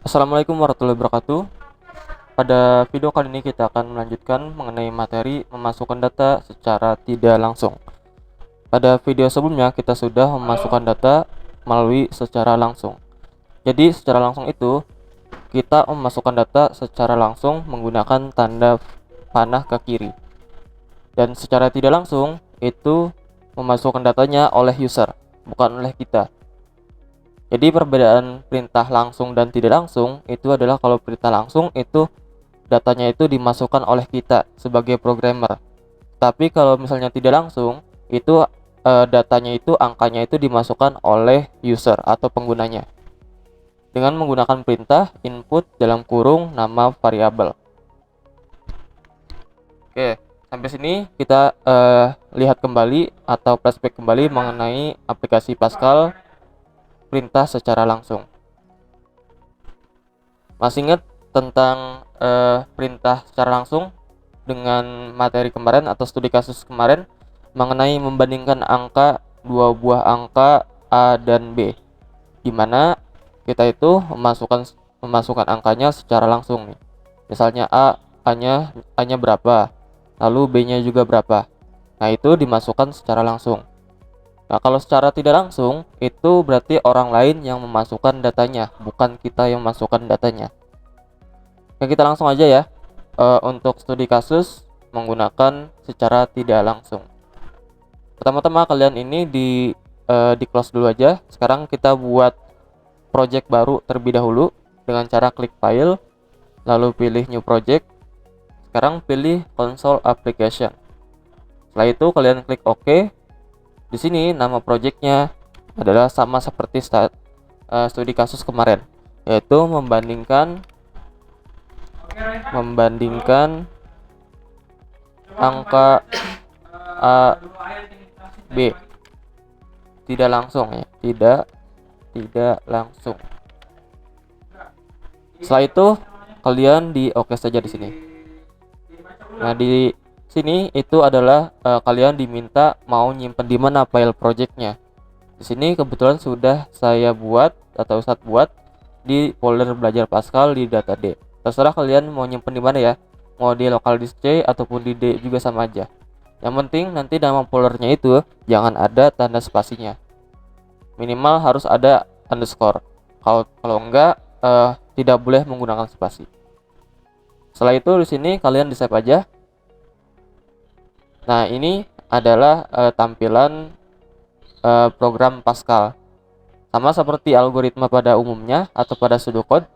Assalamualaikum warahmatullahi wabarakatuh. Pada video kali ini kita akan melanjutkan mengenai materi memasukkan data secara tidak langsung. Pada video sebelumnya kita sudah memasukkan data melalui secara langsung. Jadi secara langsung itu kita memasukkan data secara langsung menggunakan tanda panah ke kiri. Dan secara tidak langsung itu memasukkan datanya oleh user, bukan oleh kita. Jadi perbedaan perintah langsung dan tidak langsung itu adalah kalau perintah langsung itu datanya itu dimasukkan oleh kita sebagai programmer. Tapi kalau misalnya tidak langsung itu datanya itu angkanya itu dimasukkan oleh user atau penggunanya dengan menggunakan perintah input dalam kurung nama variabel. Oke, sampai sini kita lihat kembali atau flashback kembali mengenai aplikasi Pascal perintah secara langsung. Masih ingat tentang perintah secara langsung dengan materi kemarin atau studi kasus kemarin mengenai membandingkan angka dua buah angka A dan B, di mana kita itu memasukkan angkanya secara langsung nih. Misalnya A-nya berapa, lalu B-nya juga berapa. Nah, itu dimasukkan secara langsung. Nah, kalau secara tidak langsung, itu berarti orang lain yang memasukkan datanya, bukan kita yang memasukkan datanya. Oke, kita langsung aja ya. Untuk studi kasus menggunakan secara tidak langsung. Pertama-tama kalian ini di close dulu aja. Sekarang kita buat project baru terlebih dahulu dengan cara klik file, lalu pilih new project. Sekarang pilih console application. Setelah itu kalian klik OK. Di sini nama projectnya adalah sama seperti studi kasus kemarin, yaitu membandingkan angka A B. Tidak langsung ya, tidak langsung. Setelah itu kalian di OK saja di sini. Nah, di sini itu adalah kalian diminta mau nyimpen di mana file projectnya. Di sini kebetulan sudah saya buat atau Ustadz buat di folder belajar Pascal di data D. Terserah kalian mau nyimpen di mana ya, mau di local disk C ataupun di D juga sama aja. Yang penting nanti nama foldernya itu jangan ada tanda spasinya, minimal harus ada underscore. Kalau enggak tidak boleh menggunakan spasi. Setelah itu di sini kalian di save aja. Nah, ini adalah tampilan program Pascal. Sama seperti algoritma pada umumnya atau pada pseudocode.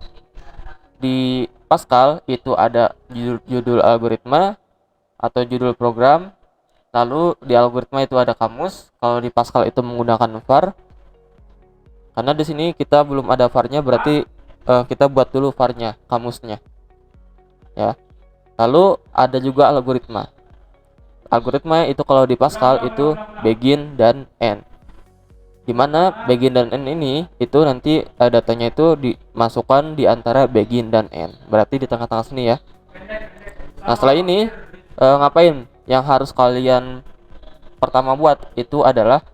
Di Pascal itu ada judul algoritma atau judul program. Lalu di algoritma itu ada kamus. Kalau di Pascal itu menggunakan var. Karena di sini kita belum ada var-nya, berarti kita buat dulu var-nya, kamusnya. Ya. Lalu ada juga algoritma. Algoritma itu kalau di Pascal itu begin dan end. Dimana begin dan end ini itu nanti datanya itu dimasukkan di antara begin dan end. Berarti di tengah-tengah sini ya. Nah, setelah ini ngapain? Yang harus kalian pertama buat itu adalah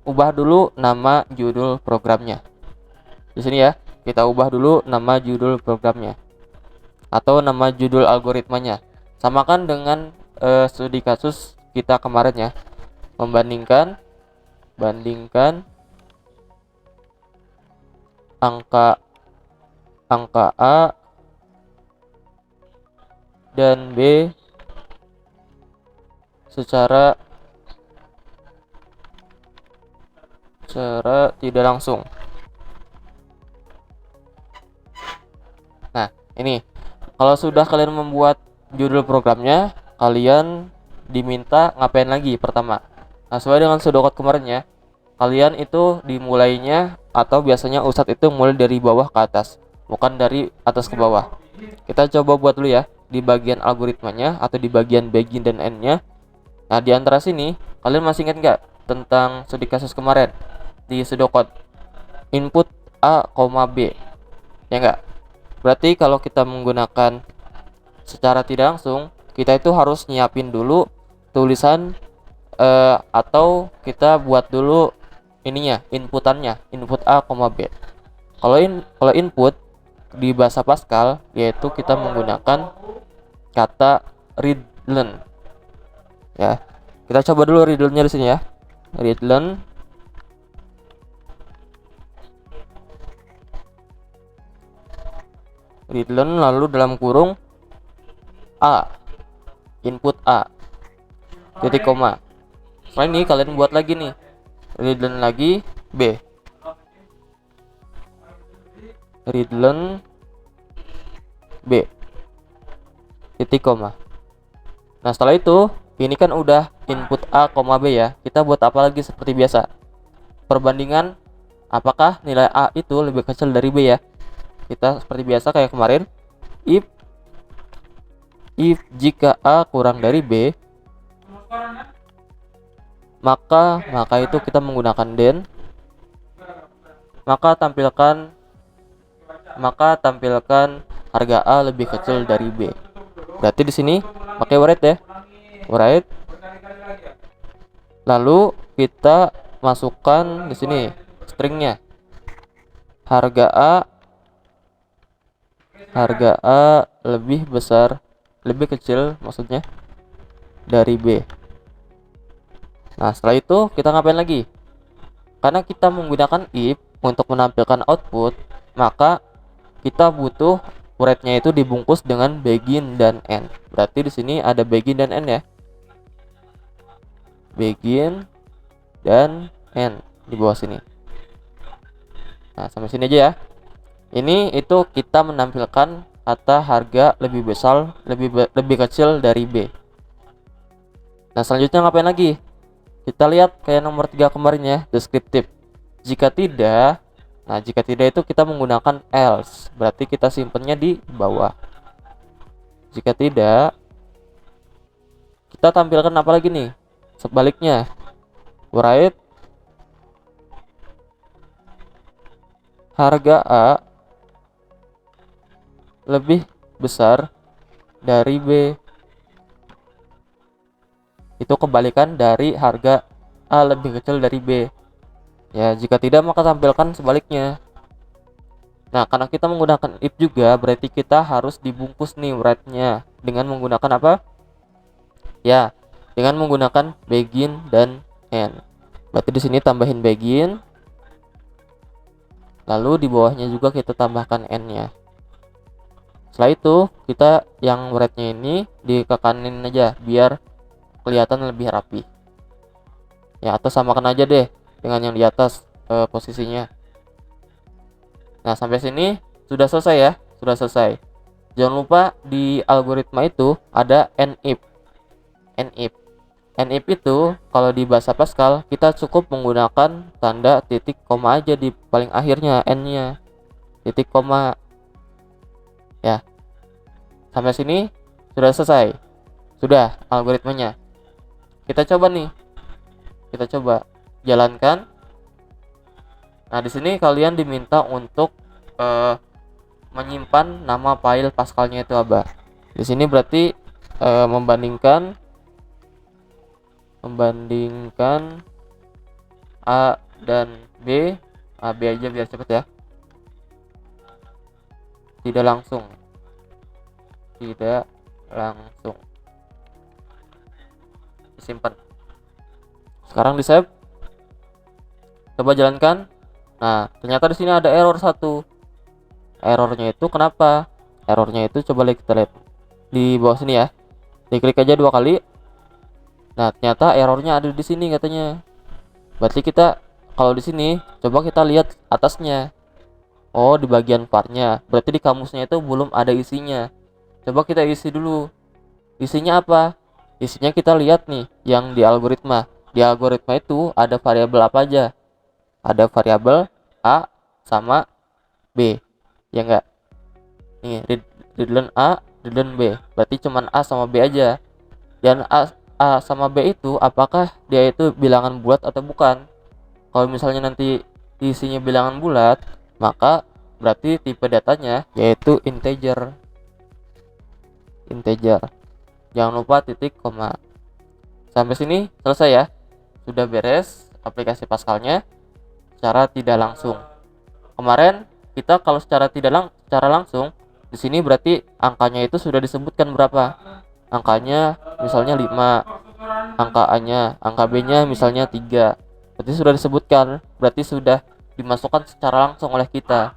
ubah dulu nama judul programnya. Di sini ya, kita ubah dulu nama judul programnya atau nama judul algoritmanya. Samakan dengan studi kasus kita kemarin ya, bandingkan angka A dan B secara tidak langsung. Nah, ini kalau sudah kalian membuat judul programnya, kalian diminta ngapain lagi pertama. Nah, sesuai dengan pseudocode kemarin ya, kalian itu dimulainya atau biasanya Ustadz itu mulai dari bawah ke atas, bukan dari atas ke bawah. Kita coba buat dulu ya di bagian algoritmanya atau di bagian begin dan end-nya. Nah, di antara sini kalian masih ingat nggak tentang studi kasus kemarin di pseudocode input A, B, ya nggak? Berarti kalau kita menggunakan secara tidak langsung, kita itu harus nyiapin dulu tulisan atau kita buat dulu ininya, inputannya, input A, B. Kalau input di bahasa Pascal, yaitu kita menggunakan kata readlen. Ya, kita coba dulu readlennya di sini ya. Readlen lalu dalam kurung A, input A, titik koma. Setelah ini kalian buat lagi nih, readlen lagi B, readlen B, titik koma. Nah setelah itu ini kan udah input A, B ya. Kita buat apa lagi seperti biasa? Perbandingan apakah nilai A itu lebih kecil dari B ya. Kita seperti biasa kayak kemarin, if jika A kurang dari B, maka itu kita menggunakan then, maka tampilkan harga A lebih kecil dari B. Berarti di sini pakai write ya, write. Lalu kita masukkan di sini stringnya, harga A lebih kecil maksudnya dari B. Nah setelah itu kita ngapain lagi? Karena kita menggunakan if untuk menampilkan output, maka kita butuh write-nya itu dibungkus dengan begin dan end. Berarti di sini ada begin dan end ya, begin dan end di bawah sini. Nah sampai sini aja ya. Ini itu kita menampilkan kata harga lebih kecil dari B. Nah selanjutnya ngapain lagi? Kita lihat kayak nomor 3 kemarin ya, descriptive. Jika tidak itu kita menggunakan else. Berarti kita simpennya di bawah. Jika tidak, kita tampilkan apa lagi nih? Sebaliknya, write harga A lebih besar dari B. Itu kebalikan dari harga A lebih kecil dari B. Ya, jika tidak maka tampilkan sebaliknya. Nah, karena kita menggunakan if juga, berarti kita harus dibungkus nih write-nya dengan menggunakan apa? Ya, dengan menggunakan begin dan end. Berarti di sini tambahin begin. Lalu di bawahnya juga kita tambahkan end-nya. Setelah itu, kita yang write-nya ini dikekanin aja biar kelihatan lebih rapi. Ya, atau samakan aja deh dengan yang di atas posisinya. Nah sampai sini sudah selesai ya, sudah selesai. Jangan lupa di algoritma itu ada end if. End if itu kalau di bahasa Pascal kita cukup menggunakan tanda titik koma aja di paling akhirnya, end-nya titik koma. Ya, sampai sini sudah selesai, sudah algoritmanya. Kita coba nih, kita coba jalankan. Nah di sini kalian diminta untuk menyimpan nama file Pascalnya itu apa. Di sini berarti membandingkan A dan B. B aja biar cepet ya. Tidak langsung. Disimpan. Sekarang di save. Coba jalankan. Nah, ternyata di sini ada error 1. Errornya itu kenapa? Errornya itu coba kita lihat di bawah sini ya. Diklik aja 2 kali. Nah, ternyata errornya ada di sini katanya. Berarti kita kalau di sini coba kita lihat atasnya. Oh, di bagian partnya. Berarti di kamusnya itu belum ada isinya. Coba kita isi dulu. Isinya apa? Isinya kita lihat nih yang di algoritma. Di algoritma itu ada variabel apa aja? Ada variabel A sama B. Ya enggak? Nih, readlen A, readlen B. Berarti cuman A sama B aja. Dan A sama B itu apakah dia itu bilangan bulat atau bukan? Kalau misalnya nanti isinya bilangan bulat, maka berarti tipe datanya yaitu integer. Jangan lupa titik koma. Sampai sini selesai ya. Sudah beres aplikasi Pascalnya secara tidak langsung. Kemarin kita kalau secara tidak secara langsung, di sini berarti angkanya itu sudah disebutkan berapa. Angkanya misalnya 5, angka A-nya, angka B-nya misalnya 3. Berarti sudah disebutkan, berarti sudah dimasukkan secara langsung oleh kita.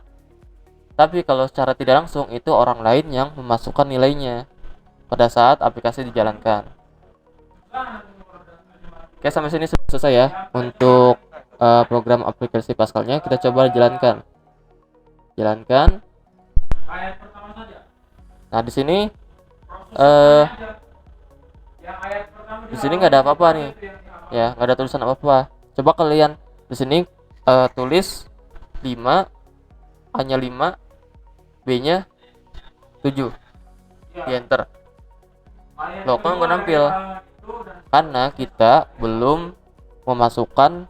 Tapi kalau secara tidak langsung itu orang lain yang memasukkan nilainya pada saat aplikasi dijalankan. Oke, sampai sini sudah selesai ya untuk program aplikasi Pascalnya. Kita coba jalankan. Nah, di sini nggak ada apa-apa nih. Ya, nggak ada tulisan apa-apa. Coba kalian di sini tulis 5, A-nya 5, B-nya 7. Di enter. Loh, kok nggak nampil? Karena kita belum memasukkan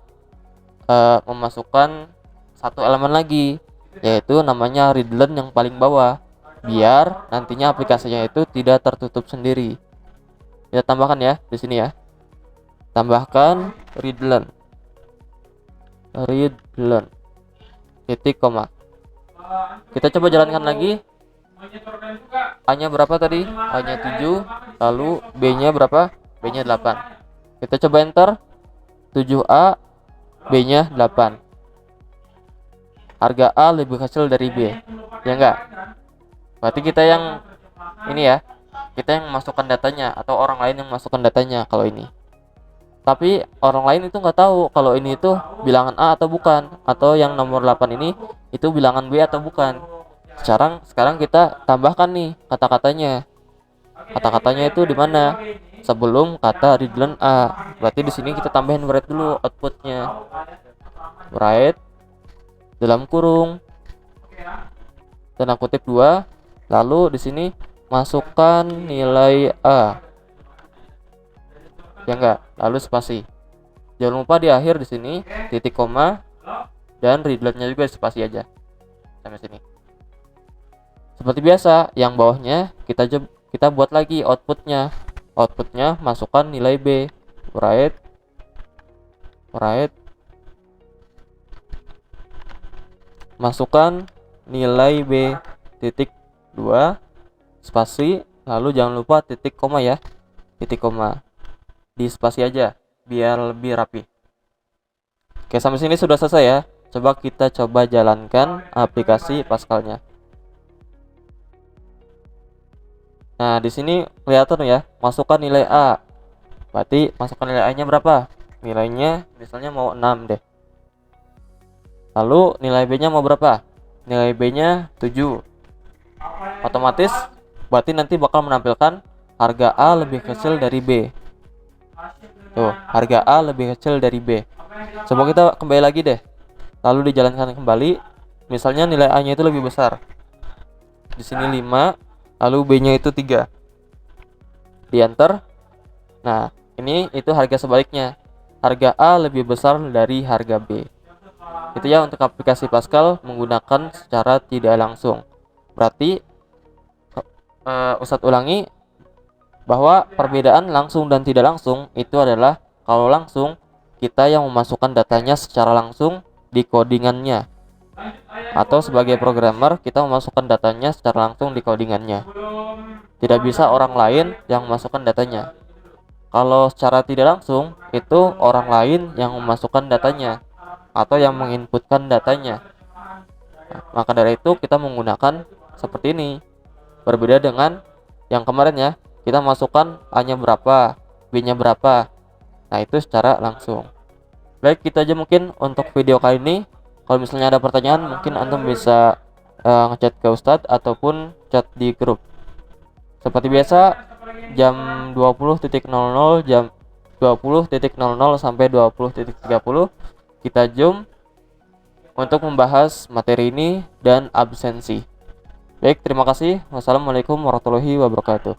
satu elemen lagi, yaitu namanya readline yang paling bawah, biar nantinya aplikasinya itu tidak tertutup sendiri. Kita tambahkan ya di sini ya. Tambahkan readline titik koma. Kita coba jalankan lagi. A-nya berapa tadi? A-nya 7, lalu B-nya berapa? B-nya 8. Kita coba enter. 7A, B-nya 8. Harga A lebih kecil dari B. Ya enggak? Berarti kita yang ini ya. Kita yang masukkan datanya atau orang lain yang masukkan datanya kalau ini. Tapi orang lain itu nggak tahu kalau ini itu bilangan A atau bukan, atau yang nomor 8 ini itu bilangan B atau bukan. Sekarang kita tambahkan nih kata-katanya. Kata-katanya itu di mana? Sebelum kata readline A. Berarti di sini kita tambahin write dulu outputnya. Write dalam kurung tanda kutip 2. Lalu di sini masukkan nilai A. Ya enggak? Lalu spasi. Jangan lupa di akhir di sini titik koma dan readline-nya juga spasi aja. Sampai sini. Seperti biasa, yang bawahnya kita buat lagi outputnya. Outputnya masukkan nilai B. Write masukkan nilai B titik 2 spasi, lalu jangan lupa titik koma ya. Titik koma. Di spasi aja biar lebih rapi. Oke, sampai sini sudah selesai ya. Kita coba jalankan aplikasi Pascalnya. Nah, di sini kelihatan ya, masukkan nilai A. Berarti masukkan nilai A-nya berapa? Nilainya misalnya mau 6 deh. Lalu nilai B-nya mau berapa? Nilai B-nya 7. Otomatis berarti nanti bakal menampilkan harga A lebih kecil dari B. Tuh, harga A lebih kecil dari B. Coba kita kembali lagi deh. Lalu dijalankan kembali. Misalnya nilai A-nya itu lebih besar. Di sini 5, lalu B-nya itu 3. Di enter. Nah, ini itu harga sebaliknya. Harga A lebih besar dari harga B. Itu ya untuk aplikasi Pascal menggunakan secara tidak langsung. Berarti Ustadz ulangi bahwa perbedaan langsung dan tidak langsung itu adalah kalau langsung kita yang memasukkan datanya secara langsung di codingannya, atau sebagai programmer kita memasukkan datanya secara langsung di codingannya. Tidak bisa orang lain yang memasukkan datanya. Kalau secara tidak langsung itu orang lain yang memasukkan datanya atau yang menginputkan datanya. Nah, maka dari itu kita menggunakan seperti ini. Berbeda dengan yang kemarin ya, kita masukkan A-nya berapa, B-nya berapa. Nah, itu secara langsung. Baik, kita aja mungkin untuk video kali ini. Kalau misalnya ada pertanyaan, mungkin antum bisa ngechat ke Ustadz ataupun chat di grup. Seperti biasa, jam 20.00 jam 20.00 sampai 20.30 kita Zoom untuk membahas materi ini dan absensi. Baik, terima kasih. Wassalamualaikum warahmatullahi wabarakatuh.